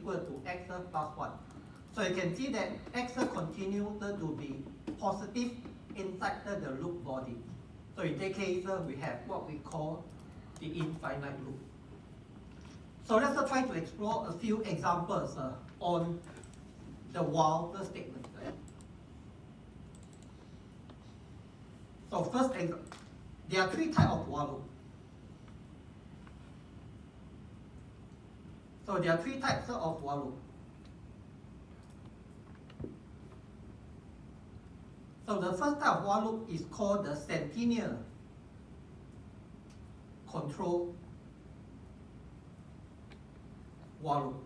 equal to x plus 1. So you can see that x continues to be positive inside the loop body. So in that case, we have what we call the infinite loop. So let's try to explore a few examples on the while statement. So first, there are three types of while loop. So there are three types of while loop. So the first type of while loop is called the centennial control while loop.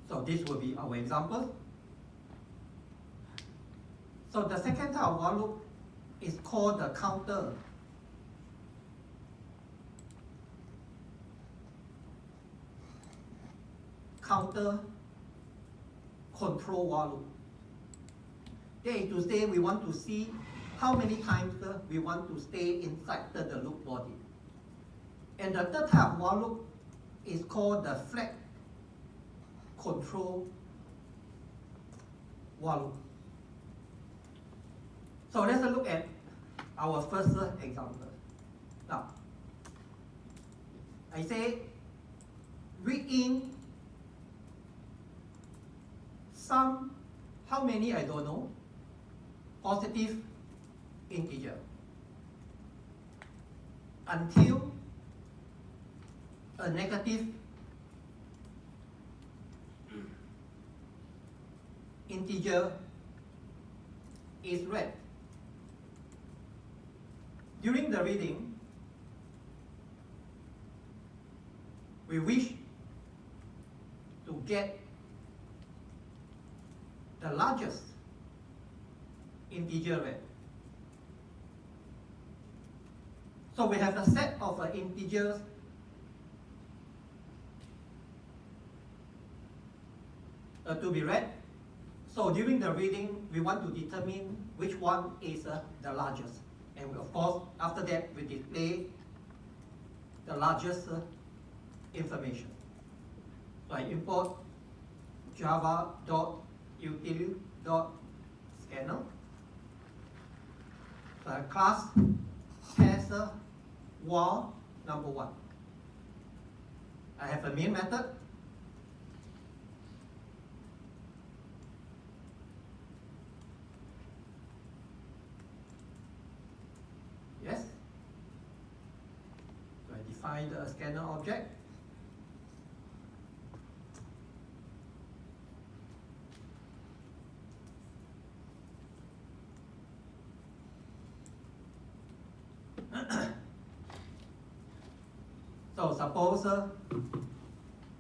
So this will be our example. So the second type of while loop is called the counter control while loop. That is to say, we want to see how many times we want to stay inside the loop body. And the third type of while loop is called the flag control while loop. So let's look at our first example. Now, I say read in some, how many I don't know, positive integer until a negative integer is read. During the reading, we wish to get the largest integer read. So we have a set of integers to be read. So during the reading, we want to determine which one is the largest. And we, of course, after that, we display the largest information. So I import java.util.scanner. So a class has while number 1. I have a main method. Yes. So I define the scanner object. So suppose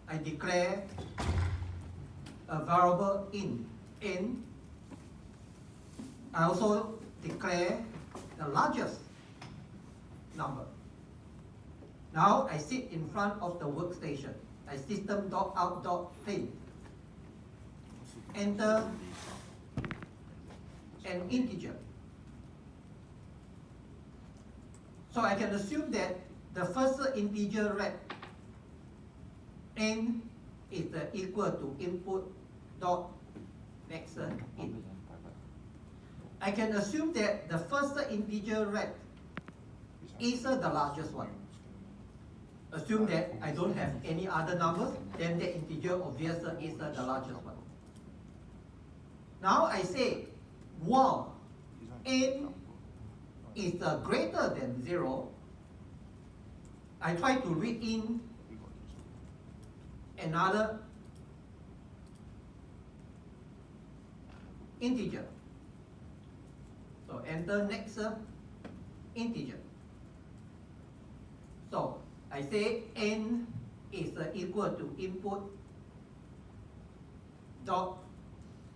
I declare a variable in. I also declare the largest number. Now I sit in front of the workstation. I system.out.print. Enter an integer. So I can assume that the first integer read n is equal to input dot next in. I can assume that the first integer read is the largest one. Assume that I don't have any other numbers, then the integer obviously is the largest one. Now I say while n is greater than 0, I try to read in another integer. So enter next integer. So I say n is equal to input dot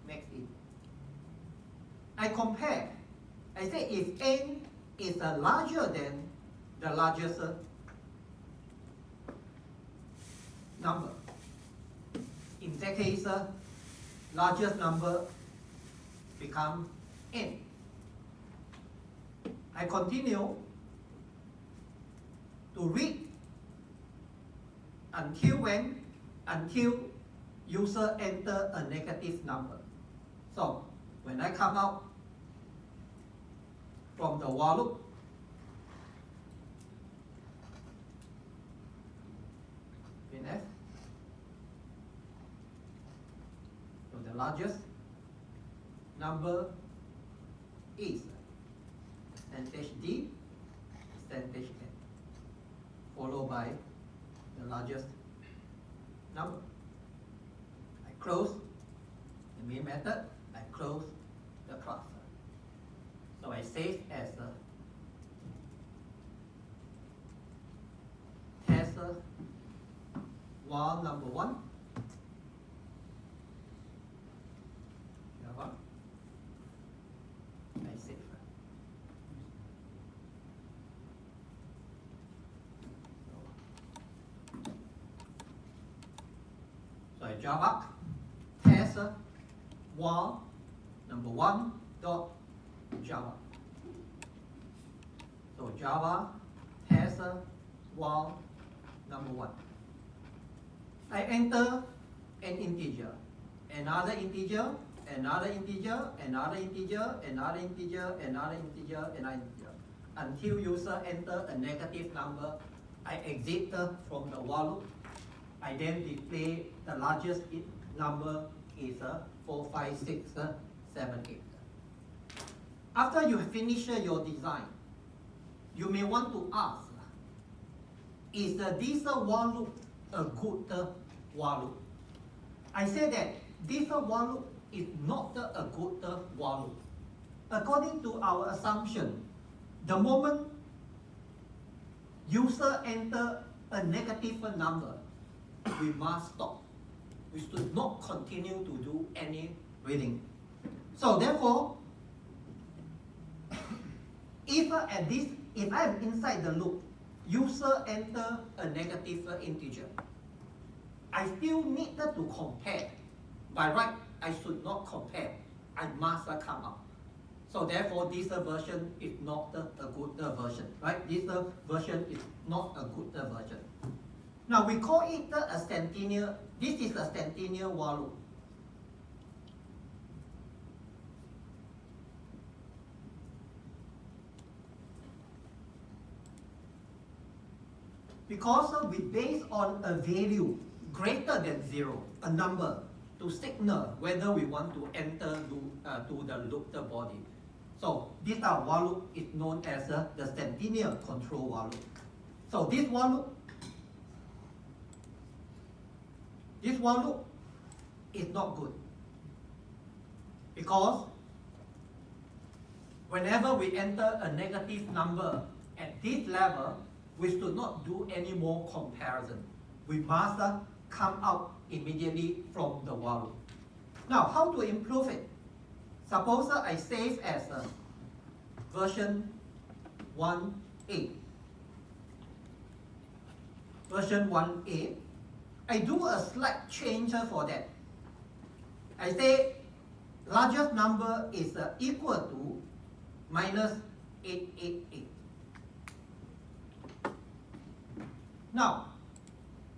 next in. I compare. I say if n is larger than the largest number, in that case, largest number become n. I continue to read until when until user enter a negative number. So when I come out from the while loop, printf, so the largest number is %d, %n, followed by the largest number. I close the main method, I close the class. So I save as a test while number 1, Java, I save. So I Java test while number 1 dot Java. So Java test while number 1. I enter an integer, another integer, another integer, another integer, another integer, another integer, another integer, until user enter a negative number. I exit from the while loop. I then display the largest number is 4, 5, 6, 7, 8. After you finish your design, you may want to ask, is this while loop a good while loop? I say that this while loop is not a good while loop. According to our assumption, the moment user enter a negative number, we must stop. We should not continue to do any reading. So therefore, if I'm inside the loop, user enter a negative integer, I still need to compare. By right, I should not compare. I must come out. So therefore, this version is not a good version, right? This version is not a good version. Now we call it a centennial. This is a centennial while loop. Because we base on a value greater than 0, a number, to signal whether we want to enter to the looped body. So this while loop is known as the centennial control while loop. So this while loop is not good, because whenever we enter a negative number at this level, we should not do any more comparison. We must come out immediately from the while loop. Now, how to improve it? Suppose I save as version 1A. Version 1A. I do a slight change for that. I say largest number is equal to minus 888. Now,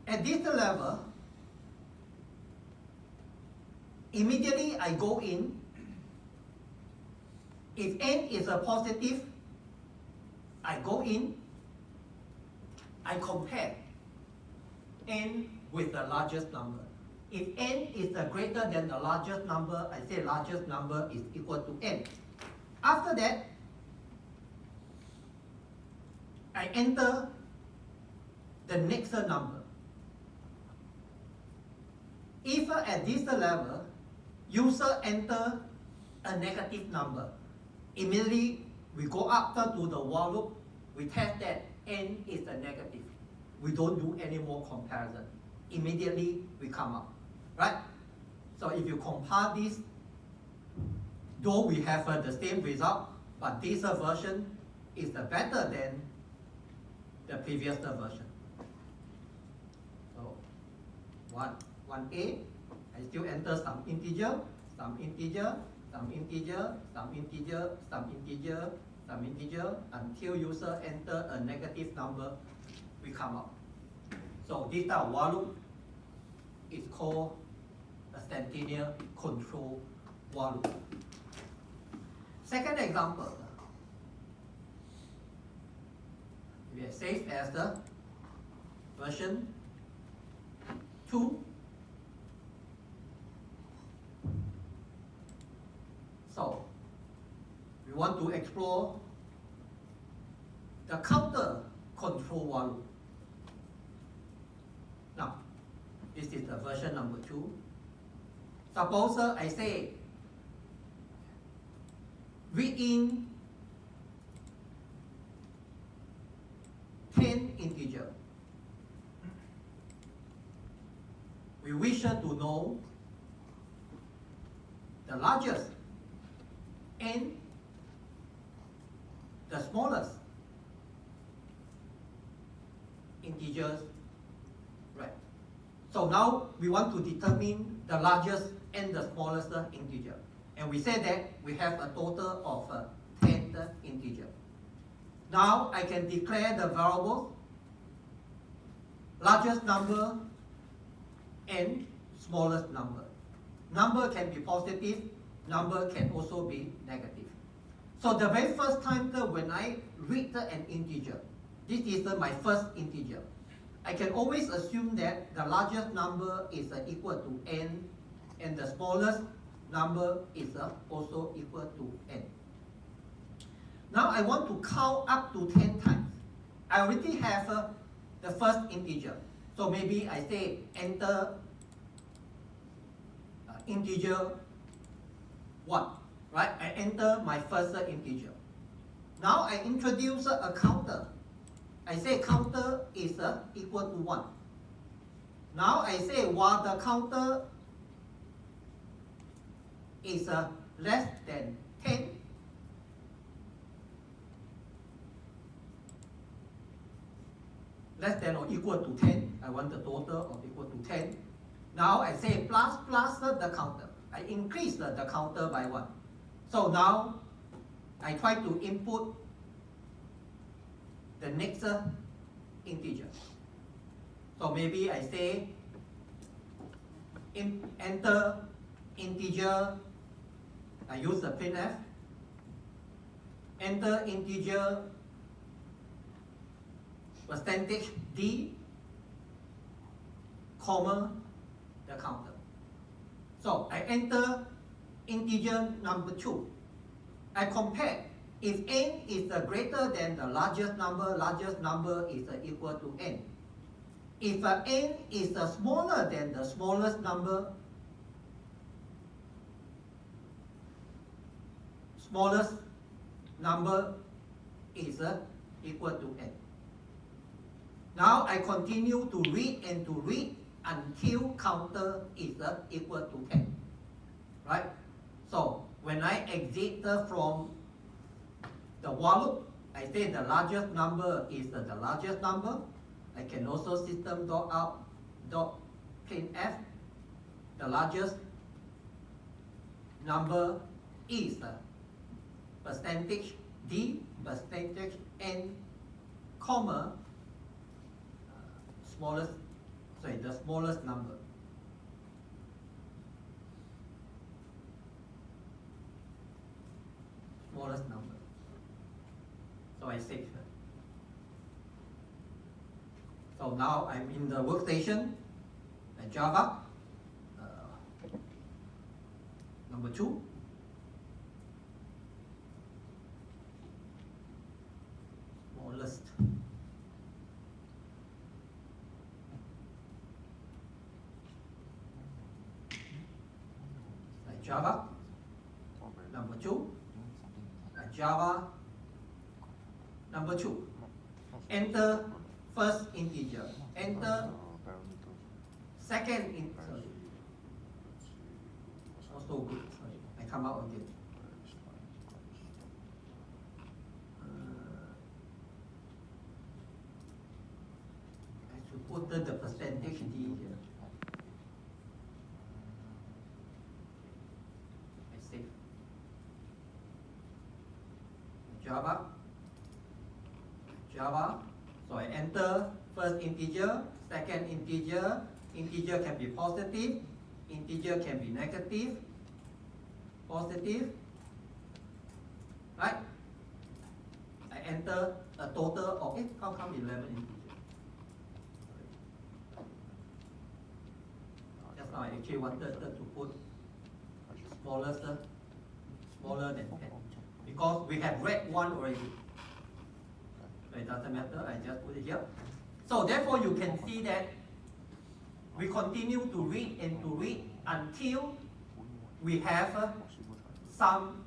at this level, immediately I go in. If n is a positive, I go in, I compare n with the largest number. If n is greater than the largest number, I say largest number is equal to n. After that, I enter the next number. If at this level, user enter a negative number, immediately we go up to the while loop, we test that n is a negative. We don't do any more comparison. Immediately we come out, right? So if you compare this, though we have the same result, but this version is better than the previous version. So 1A, I still enter some integer, some integer, some integer, some integer, some integer, some integer, until user enter a negative number, we come out. So this while loop is called a centennial control while loop. Second example, we are saved as the version 2. So we want to explore the counter control while loop. Now, this is the version number 2. Suppose I say read in 10 integer. We wish to know the largest and the smallest integers, right? So now we want to determine the largest and the smallest integer. And we say that we have a total of 10 integers. Now I can declare the variables largest number and smallest number. Number can be positive, number can also be negative. So the very first time when I read an integer, this is my first integer. I can always assume that the largest number is equal to n and the smallest number is also equal to n. Now I want to count up to 10 times. I already have the first integer. So maybe I say enter integer 1, right? I enter my first integer. Now I introduce a counter. I say counter is equal to 1. Now I say while the counter is less than 10, less than or equal to 10, I want the total of equal to 10. Now I say plus the counter. I increase the counter by 1. So now I try to input the next integer. So maybe I say enter integer, I use the printf, enter integer percentage d, comma, the counter. So I enter integer number 2. I compare. If n is greater than the largest number is equal to n. If n is smaller than the smallest number, smallest number is equal to n. Now I continue to read and to read until counter is equal to 10, right? So when I exit from the while loop, I say the largest number is the largest number. I can also system.out.printf, the largest number is percentage d, percentage n, comma, the smallest number. Smallest number. So I save. So now I'm in the workstation, Java, number 2. Smallest. Java, number 2, Java, number 2. Enter first integer, enter second integer. Also good, I come out again. I should put the percentage d here. Java, so I enter first integer, second integer, Integer can be positive, integer can be negative, positive, right? I enter a total of, how come 11 integer? Just now I actually wanted to put smaller than 10, because we have read 1 already. So it doesn't matter, I just put it here. So therefore you can see that we continue to read and to read until we have some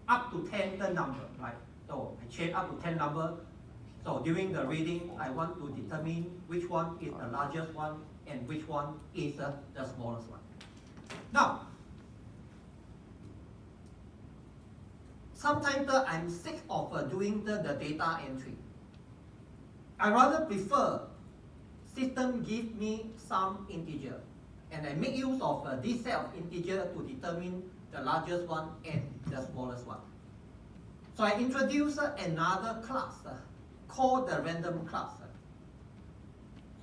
up to 10 the number, right? So I change up to 10 number. So during the reading, I want to determine which one is the largest one and which one is the smallest one. Now, sometimes I'm sick of doing the data entry. I rather prefer system give me some integer, and I make use of this set of integer to determine the largest one and the smallest one. So I introduce another class called the random class.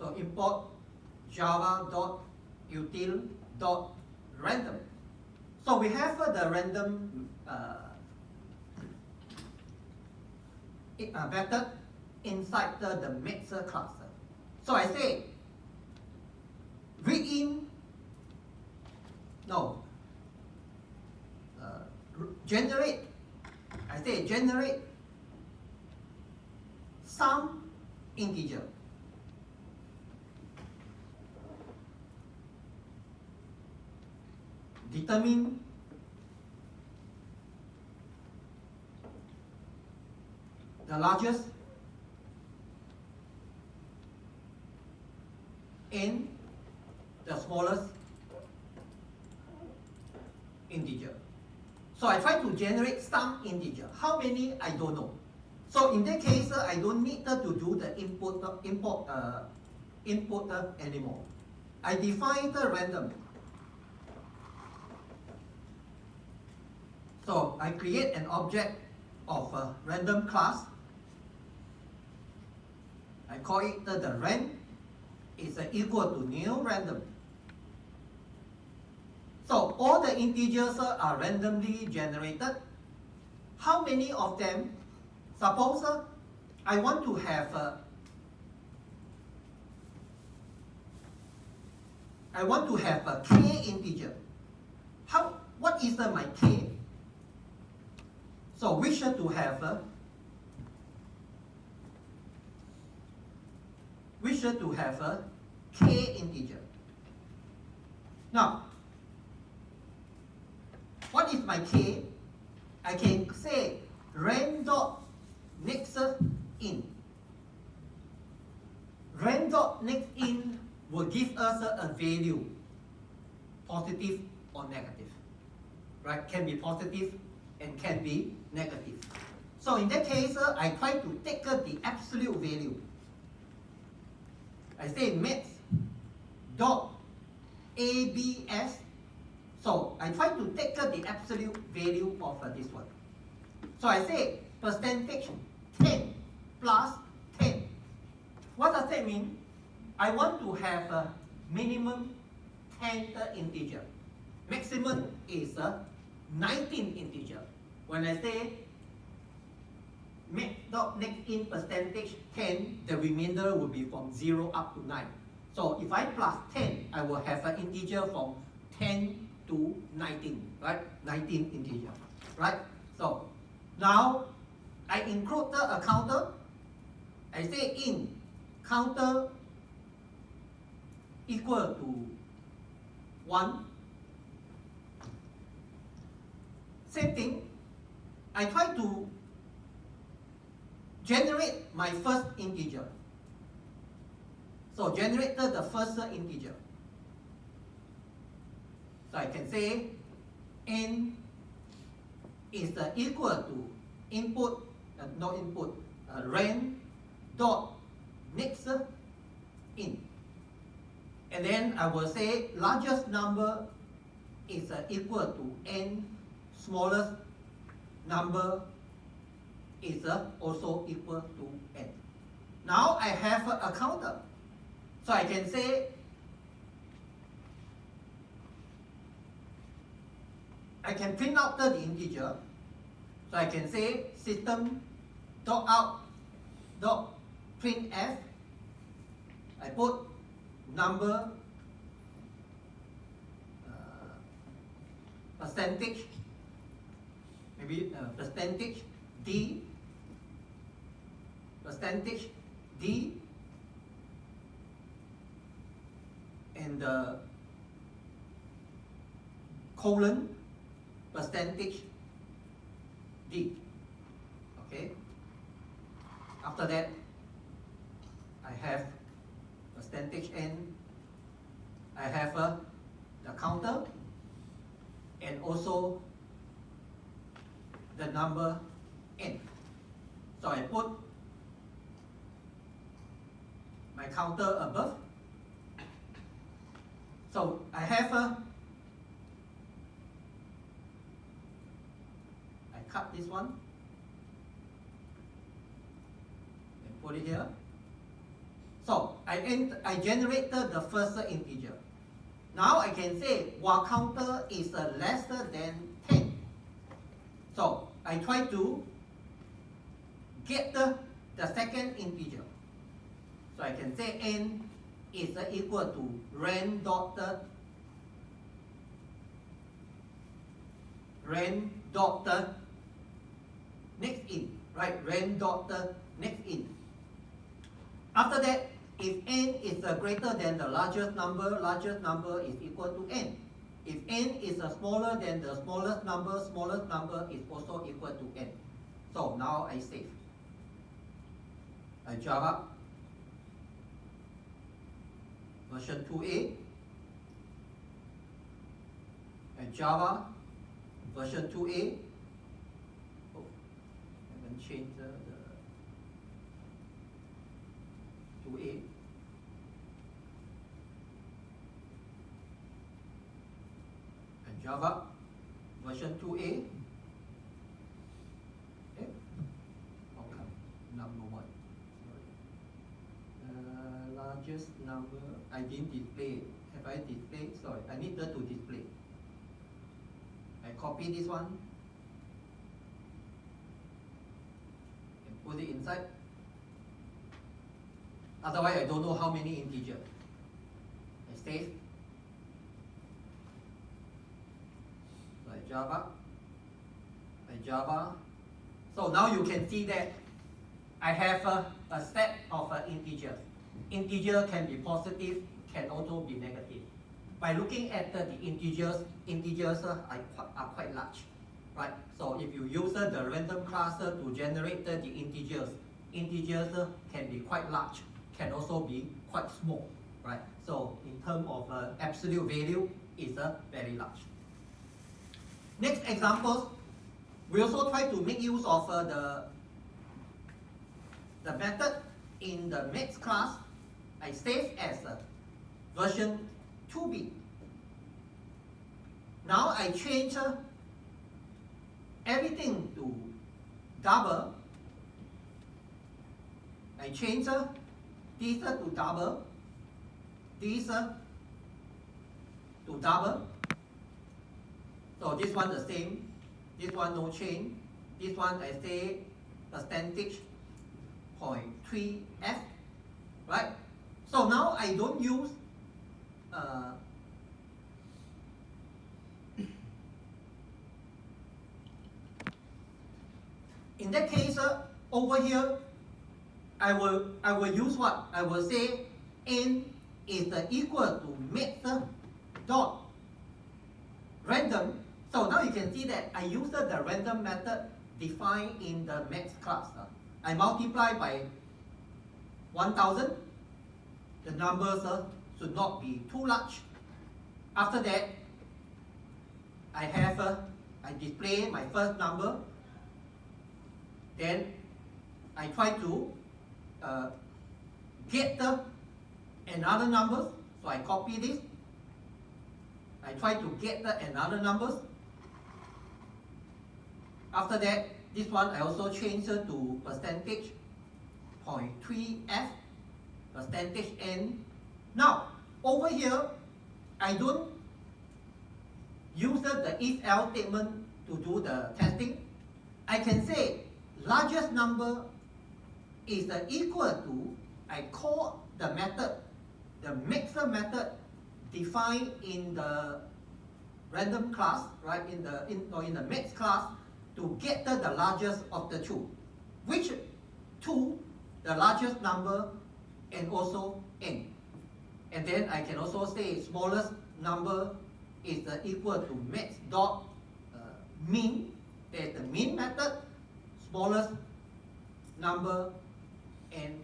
So import java.util.random. So we have the random method inside the max class. So I say generate some integer. Determine the largest and the smallest integer. So I try to generate some integer. How many, I don't know. So in that case, I don't need to do the import anymore. I define the random. So I create an object of a random class. I call it the rand is equal to new random. So all the integers are randomly generated. How many of them? Suppose I want to have a k integer. What is my k? So wish to have a k integer. Now, what is my k? I can say rand.nextIn. Rand.nextIn will give us a value, positive or negative. Right? Can be positive and can be negative. So in that case, I try to take the absolute value. I say maths.abs. So I try to take the absolute value of this one. So I say percentage 10 plus 10. What does that mean? I want to have a minimum 10 integer. Maximum is 19 integer. When I say math.nextIn percentage 10, the remainder will be from 0 up to 9. So if I plus 10, I will have an integer from 10 to 19, right? 19 integer, right? So now I include a counter. I say in counter equal to 1. Same thing, I try to generate my first integer. So generate the first integer. So I can say n is equal to input, rand dot next in. And then I will say largest number is equal to n, smallest number is also equal to n. Now I have a counter. So I can say I can print out the integer. So I can say system dot out dot printf. I put number percentage, maybe percentage d, and the colon percentage d. Okay. After that, I have percentage n. I have the counter and also the number n. So I put my counter above. So I have I cut this one and put it here. So I generated the first integer. Now I can say while counter is lesser than 10. So I try to get the second integer. So I can say n is equal to ren dot next in, right? Ren dot next in. After that, if n is greater than the largest number is equal to n. If n is smaller than the smallest number is also equal to n. So now I save. I Java version 2a, and Java version 2a. Oh, I haven't changed the 2a. And Java version 2a. Okay. Okay. Number 1. Largest number. I didn't display. Have I displayed? Sorry, I need to display. I copy this one and put it inside. Otherwise, I don't know how many integers. I save. So I Java. So now you can see that I have a set of integers. Integer can be positive, can also be negative. By looking at the integers are quite large, right? So if you use the random class to generate the integers can be quite large, can also be quite small, right? So in terms of absolute value, it's very large. Next examples, we also try to make use of the method in the maths class. I save as version 2b. Now I change everything to double. I change this to double, this to double. So this one the same, this one no change. This one I say percentage 0.3f, right? So now I don't use in that case over here I will use what? I will say n is equal to math dot random. So now you can see that I used the random method defined in the maths class. I multiply by 1000. The numbers should not be too large. After that, I have I display my first number. Then I try to get another numbers. So I copy this. I try to get another numbers. After that, this one I also change to percentage 0.3f, percentage n. Now over here, I don't uses the if-else statement to do the testing, I can say largest number is equal to, I call the method, the mixer method defined in the random class, right, in the mix class, to get the largest of the two. Which two, the largest number, and also n. And then I can also say smallest number is equal to max dot mean. There's the mean method, smallest number, and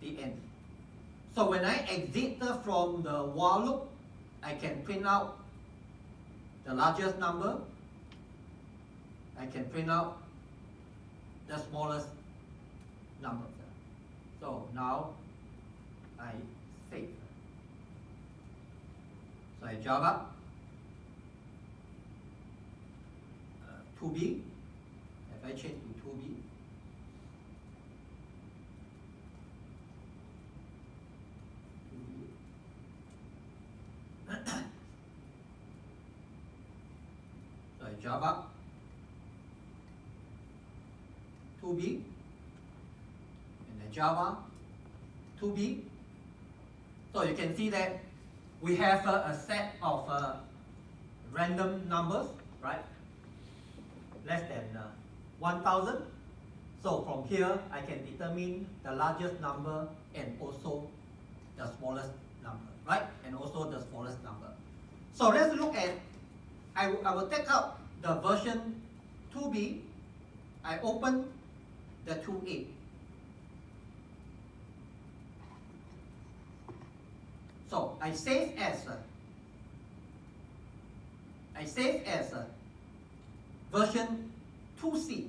the n. So when I exit from the while loop, I can print out the largest number. I can print out the smallest number. So now I save. So I Java 2B. If I change to 2B, so I Java 2B, and then Java 2B. So you can see that we have a set of random numbers, right? Less than 1000. So from here, I can determine the largest number and also the smallest number, right? And also the smallest number. So let's look at, I will take out the version 2B. I open the 2A. So I save as version 2C.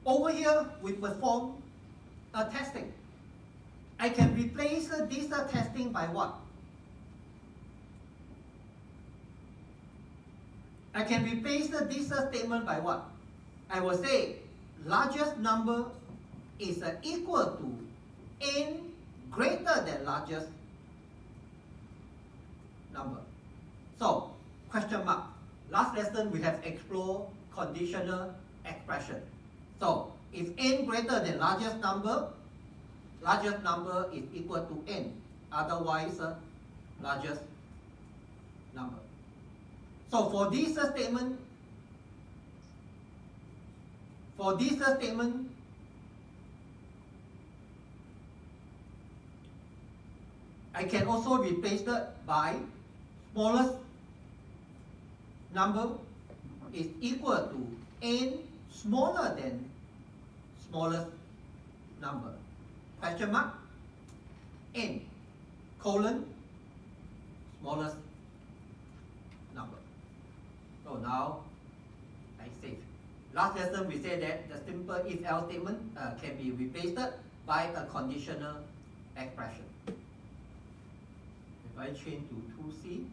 Over here, we perform a testing. I can replace this testing by what? I can replace this statement by what? I will say largest number is equal to n greater than largest number. So, question mark. Last lesson we have explored conditional expression. So, if n greater than largest number is equal to n. Otherwise, largest number. So for this statement, I can also replace that by smallest number is equal to n smaller than smallest number. Question mark, n colon smallest number. So now I save. Last lesson we said that the simple if-else statement can be replaced by a conditional expression. If I change to 2C,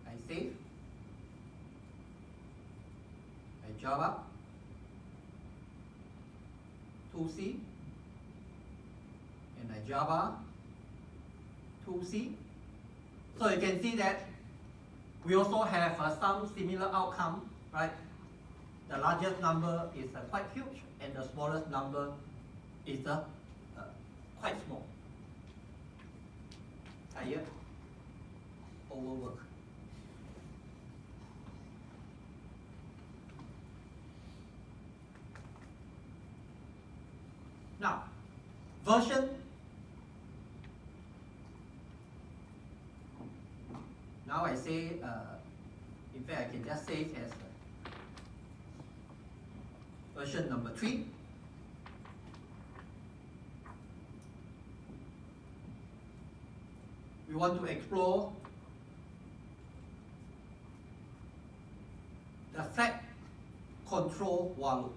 I save. I Java 2C, and I Java 2C. So you can see that we also have some similar outcome, right? The largest number is quite huge, and the smallest number is quite small. Tired, overwork. Now, version. Now I say, in fact, I can just save as version number 3. We want to explore the flag control while loop.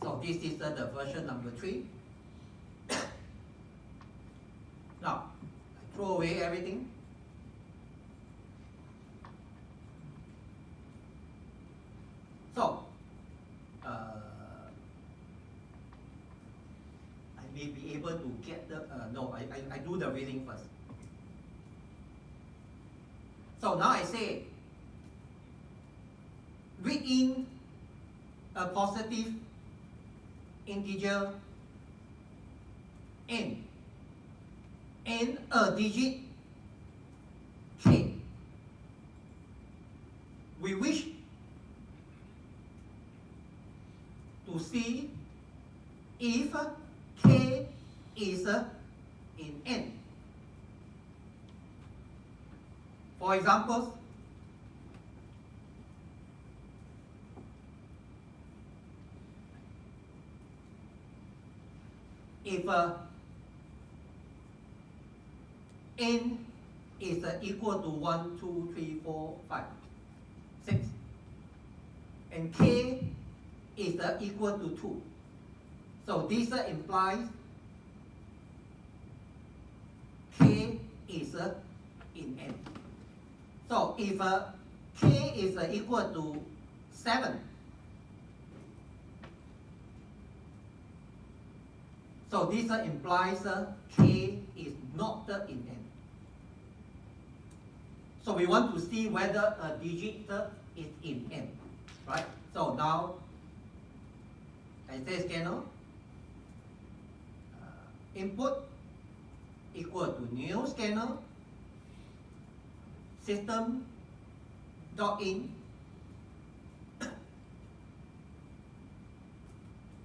So this is the version number 3. Now, I throw away everything. So, I may be able to to get the, no, I do the reading first. So now I say, read in a positive integer n and a digit k. We wish to see if k is in n. For example, if n is equal to 1, 2, 3, 4, 5, 6, and k is equal to 2. So this implies k is in n. So if k is equal to 7, so this implies k is not in n. So we want to see whether a digit is in n, right? So now I say scanner input equal to new scanner system dot in.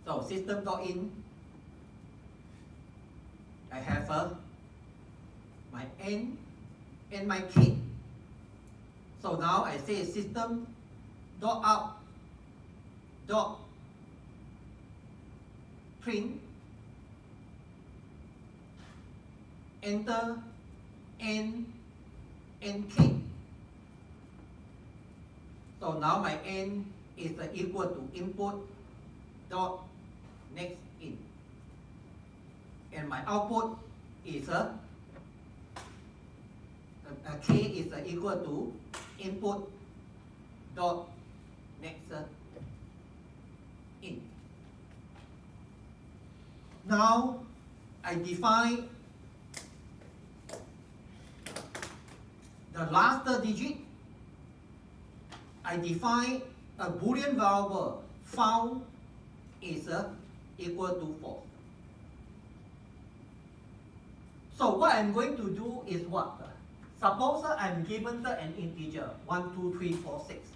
So system dot in, I have my n and my k. So now I say system dot out dot print enter n and k. So now my n is equal to input dot next in, and my output is k is equal to input dot next in. Now I define the last digit. I define a Boolean variable found is equal to false. So what I'm going to do is what? Suppose I'm given an integer 1, 2, 3, 4, 6.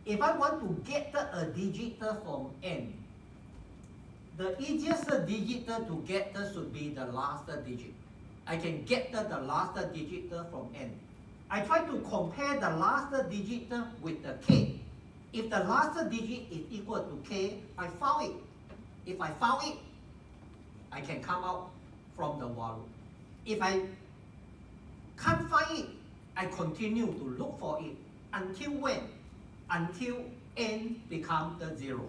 If I want to get a digit from n, the easiest digit to get should be the last digit. I can get the last digit from n. I try to compare the last digit with the k. If the last digit is equal to k, I found it. If I found it, I can come out from the while loop. If I can't find it, I continue to look for it until when? Until n becomes 0.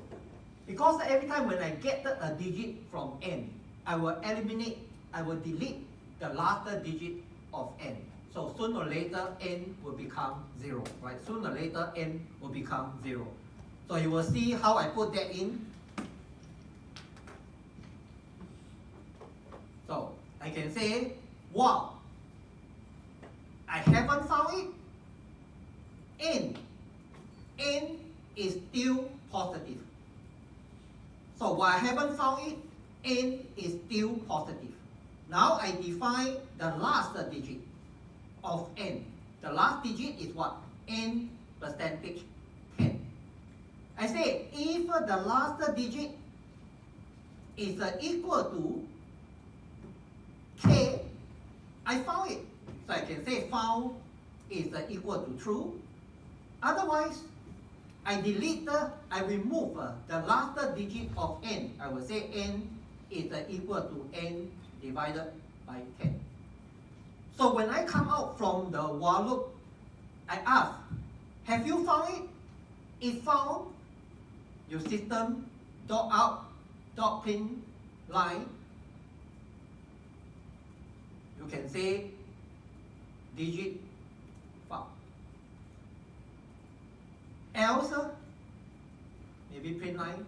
Because every time when I get a digit from n, I will eliminate, I will delete the last digit of n. So sooner or later n will become 0, right? Sooner or later n will become 0. So you will see how I put that in. So I can say, wow, I haven't found it. N is still positive. So while I haven't found it, n is still positive. Now I define the last digit of n. The last digit is what? N percentage 10. I say if the last digit is equal to k, I found it. So I can say found is equal to true. Otherwise, I delete, I remove the last digit of n. I will say n is equal to n divided by 10. So when I come out from the while loop, I ask, have you found it? If found, your system dot out dot print line, you can say digit found. Else, maybe print line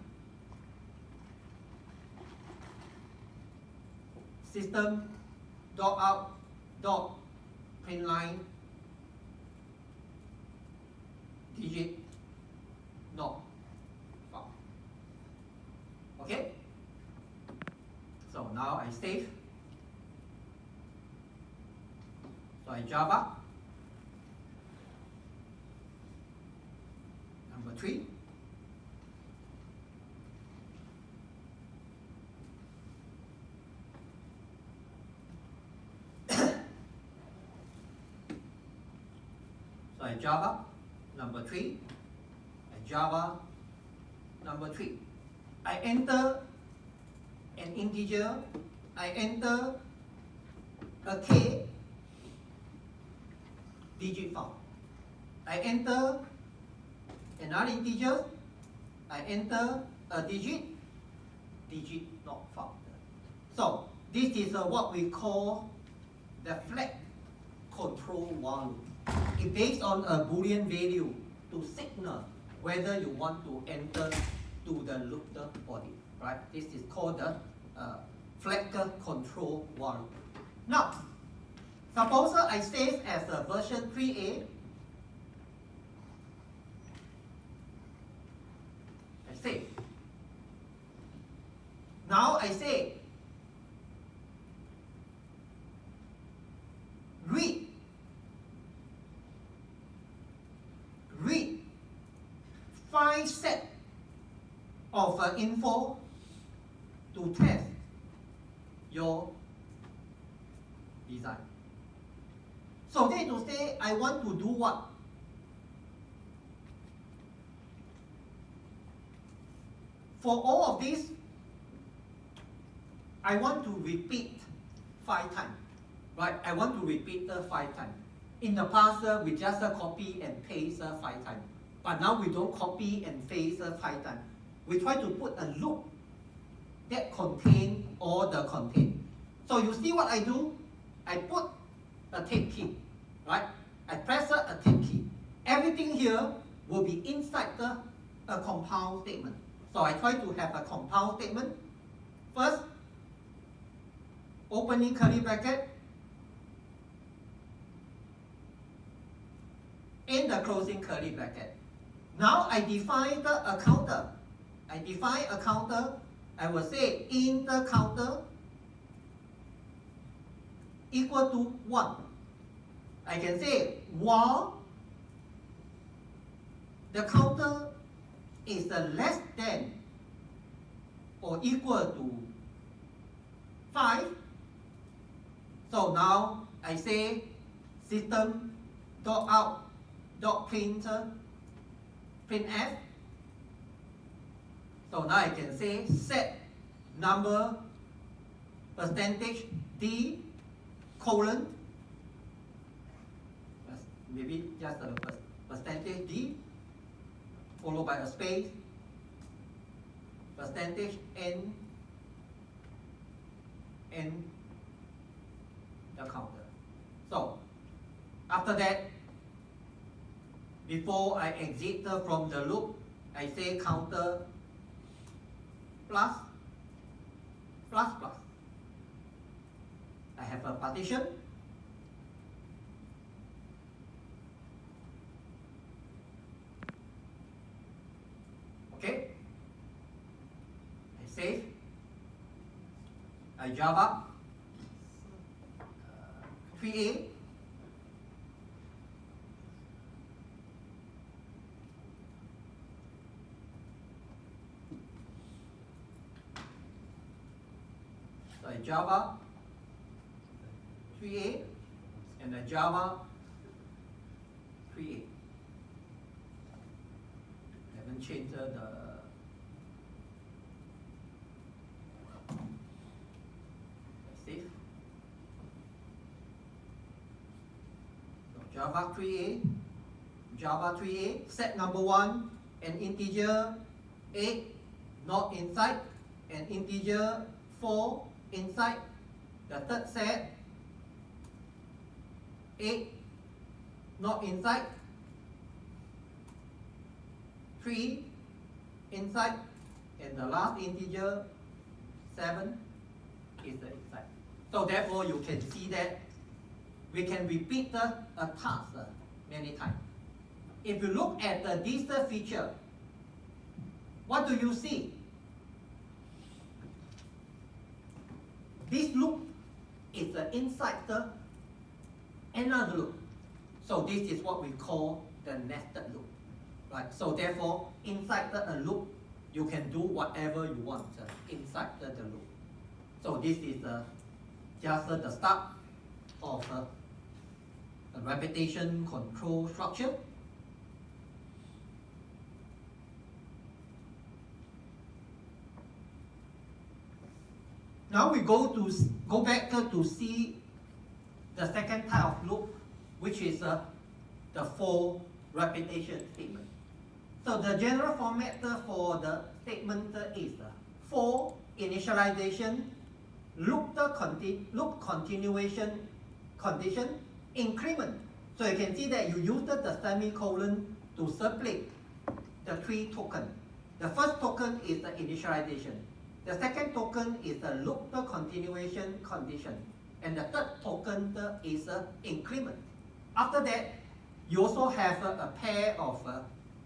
system dot out dot print line digit not found. Okay? So now I save. So I Java number 3. So I Java number 3, I Java number 3. I enter an integer, I enter a k digit found. I enter another integer, I enter a digit not found. So this is what we call the flag control while loop. It based on a Boolean value to signal whether you want to enter to the looped body. Right? This is called the flag control while loop. Now, suppose I save as a version 3a. I save. Now I say read 5 set of info to test your design. So that to say I want to do what? For all of this, I want to repeat 5 times. Right? I want to repeat 5 times. In the past, we just copy and paste 5 times. But now we don't copy and paste 5 times. We try to put a loop that contains all the content. So you see what I do? I put a tab key, right? I press a tab key. Everything here will be inside a compound statement. So I try to have a compound statement. First, opening curly bracket, in the closing curly bracket. Now I define a counter. I define a counter. I will say in the counter equal to 1. I can say while the counter is less than or equal to 5. So now I say system dot out dot printf. So now I can say set number percentage d colon, maybe just a percentage d followed by a space, percentage n the counter. So after that, before I exit from the loop, I say counter plus plus plus. I have a partition. Okay. I save. I Java 3a. So I Java 3a and a Java 3a. I haven't changed the save. So Java 3a, set number 1, an integer 8 not inside, an integer 4 inside. The third set 8 not inside, 3 inside, and the last integer 7 is the inside. So therefore, you can see that we can repeat a task many times. If you look at this feature, what do you see? This loop is inside another loop. So this is what we call the nested loop, right? So therefore, inside a loop, you can do whatever you want inside the loop. So this is just the start of a repetition control structure. Now we go back to see the second type of loop, which is the for repetition statement. So the general format for the statement is for initialization, loop continuation condition, increment. So you can see that you used the semicolon to separate the three tokens. The first token is the initialization. The second token is the loop continuation condition. And the third token is increment. After that, you also have a pair of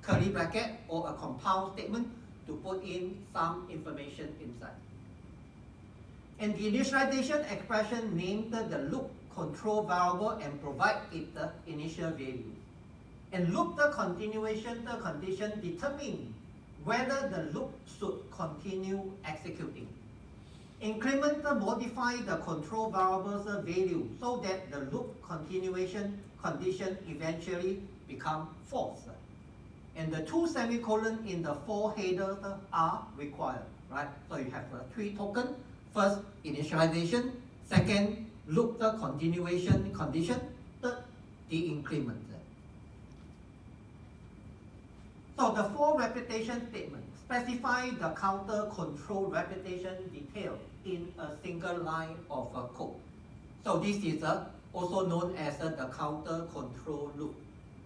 curly bracket or a compound statement to put in some information inside. And the initialization expression named the loop control variable and provide it the initial value. And loop continuation condition determine whether the loop should continue executing. Increment modify the control variable's value so that the loop continuation condition eventually become false. And the two semicolons in the for headers are required, right? So you have three tokens. First, initialization. Second, loop continuation condition. Third, the increment. So the for repetition statement specify the counter control repetition detail in a single line of code. So this is also known as the counter control loop.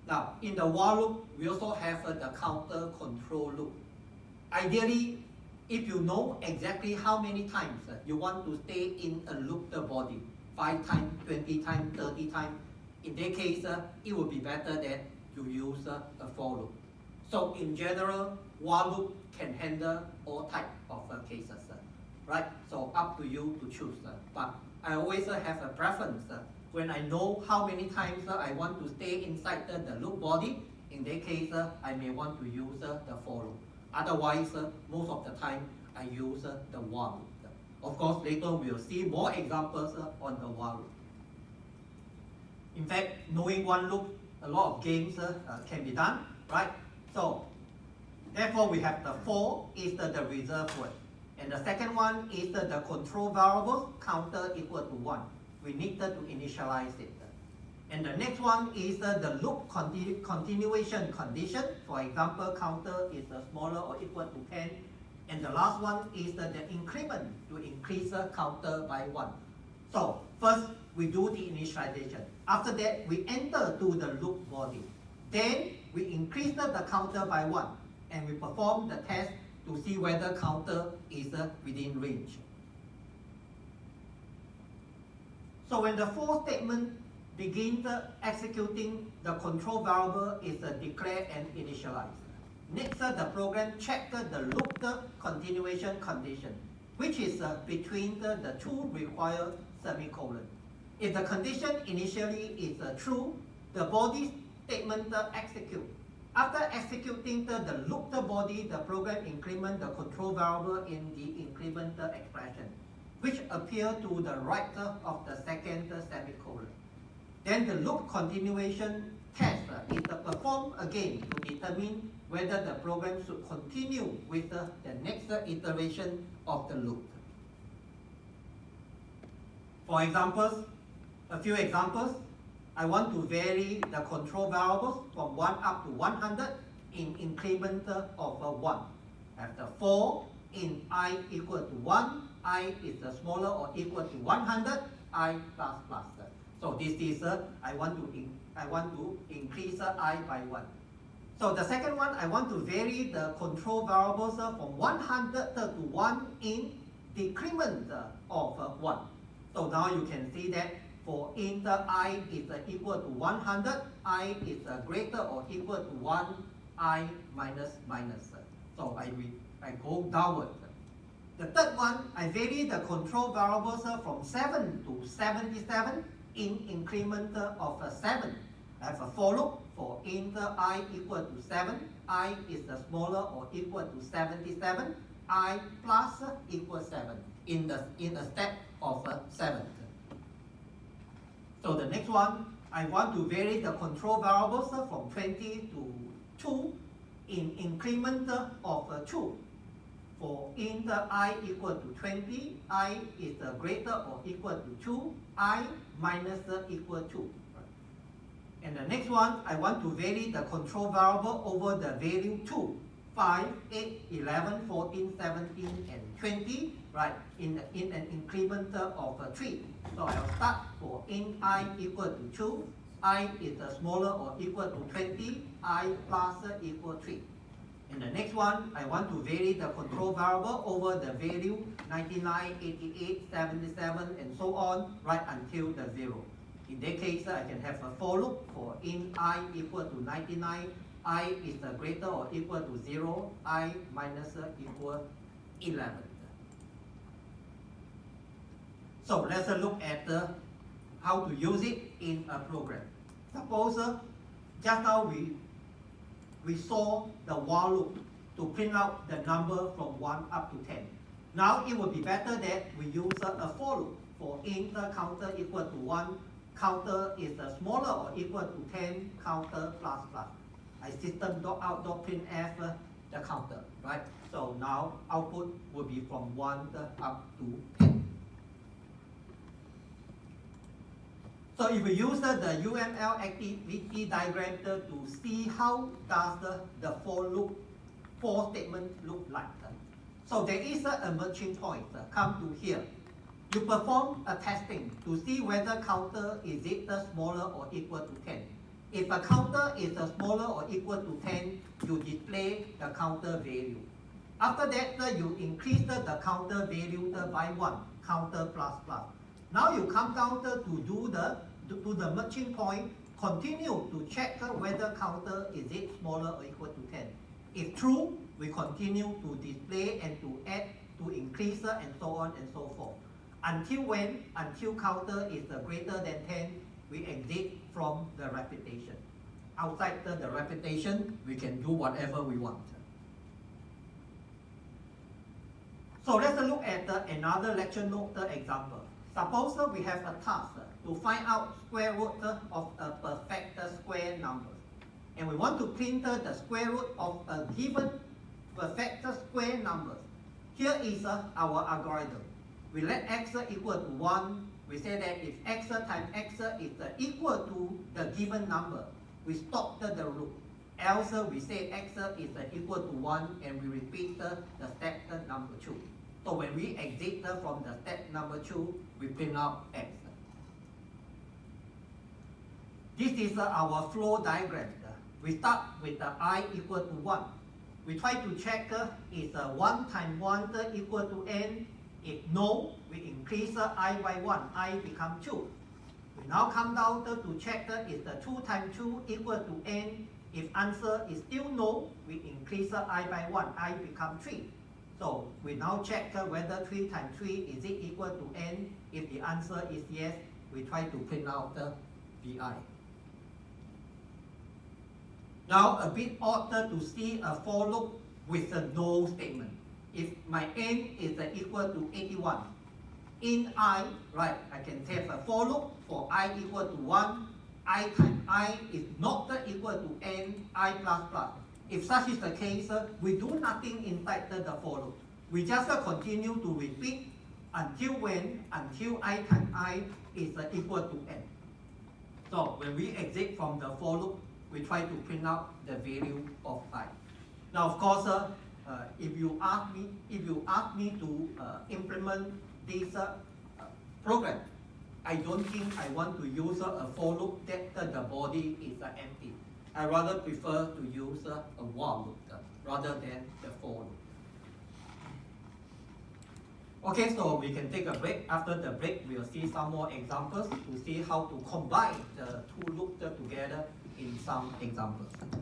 Now, in the while loop, we also have the counter control loop. Ideally, if you know exactly how many times you want to stay in a loop body, 5 times, 20 times, 30 times, in that case, it would be better that you use a for loop. So in general, while loop can handle all types of cases, right? So up to you to choose. But I always have a preference. When I know how many times I want to stay inside the loop body, in that case, I may want to use the for loop. Otherwise, most of the time, I use the while loop. Of course, later we'll see more examples on the while loop. In fact, knowing one loop, a lot of games can be done, right? So, therefore, we have the for is the reserved word. And the second one is the control variable counter equal to 1. We need to initialize it. And the next one is the loop continuation condition. For example, counter is smaller or equal to 10. And the last one is the increment to increase the counter by 1. So first we do the initialization. After that, we enter to the loop body. Then we increase the counter by 1. And we perform the test to see whether counter is within range. So when the for statement begins executing, the control variable is declared and initialized. Next, the program checks the loop continuation condition, which is between the two required semicolons. If the condition initially is true, the body statement executes. After executing the loop body, the program increments the control variable in the increment expression, which appears to the right of the second semicolon. Then the loop continuation test is performed again to determine whether the program should continue with the next iteration of the loop. For examples, a few examples. I want to vary the control variables from 1 up to 100 in increment of 1. I have the for in I equal to 1, I is smaller or equal to 100, I plus plus. So this is I want to increase I by 1. So the second one, I want to vary the control variables from 100 to 1 in decrement of 1. So now you can see that for int I is equal to 100, I is greater or equal to 1, I minus minus. So I go downward. The third one, I vary the control variables from 7 to 77 in increment of 7. I have a for loop for int I equal to 7, I is smaller or equal to 77, I plus equals 7 in a step of 7. So the next one, I want to vary the control variables from 20 to 2 in increment of 2. For int I equal to 20, I is greater or equal to 2, I minus equal 2. And the next one, I want to vary the control variable over the value 2, 5, 8, 11, 14, 17, and 20, right, in an increment of 3. So I'll start for int I equal to 2, I is smaller or equal to 20, I plus equal 3. And the next one, I want to vary the control variable over the value 99, 88, 77, and so on, right until the 0. In that case, I can have a for loop for int I equal to 99, I is greater or equal to 0, I minus equal 11. So let's look at how to use it in a program. Suppose just now we saw the while loop to print out the number from 1 up to 10. Now it would be better that we use a for loop for int counter equal to 1, counter is smaller or equal to 10, counter plus plus. I system.out.printf the counter, right? So now output will be from 1 up to 10. So if we use the UML activity diagram to see how does the for loop, for statement look like. So there is a merging point, come to here. You perform a testing to see whether counter is it smaller or equal to 10. If a counter is smaller or equal to 10, you display the counter value. After that, you increase the counter value by 1, counter plus plus. Now you come down to do the merging point, continue to check whether counter is it smaller or equal to 10. If true, we continue to display and to add, to increase and so on and so forth. Until when? Until counter is greater than 10, we exit from the repetition. Outside the repetition, we can do whatever we want. So let's look at another lecture note example. Suppose we have a task to find out square root of a perfect square number. And we want to print the square root of a given perfect square number. Here is our algorithm. We let x equal to 1. We say that if x times x is equal to the given number, we stop the loop. Else we say x is equal to 1 and we repeat the step number 2. So when we exit from the step number 2, we print out x. This is our flow diagram. We start with the I equal to 1. We try to check is 1 times 1 equal to n. If no, we increase I by 1, I become 2. We now come down to check is the 2 times 2 equal to n. If answer is still no, we increase I by 1, I become 3. So we now check whether 3 times 3 is it equal to n. If the answer is yes, we try to print out the vi. Now a bit odd to see a for loop with a no statement. If my n is equal to 81, in I, right, I can have a for loop for I equal to 1, I times I is not equal to n, I plus plus. If such is the case, we do nothing inside the for loop. We just continue to repeat until when? Until I times I is equal to n. So when we exit from the for loop, we try to print out the value of I. Now of course, if you ask me to implement this program, I don't think I want to use a for loop that the body is empty. I rather prefer to use a while loop rather than the for loop. Okay, so we can take a break. After the break, we'll see some more examples to see how to combine the two loops together in some examples.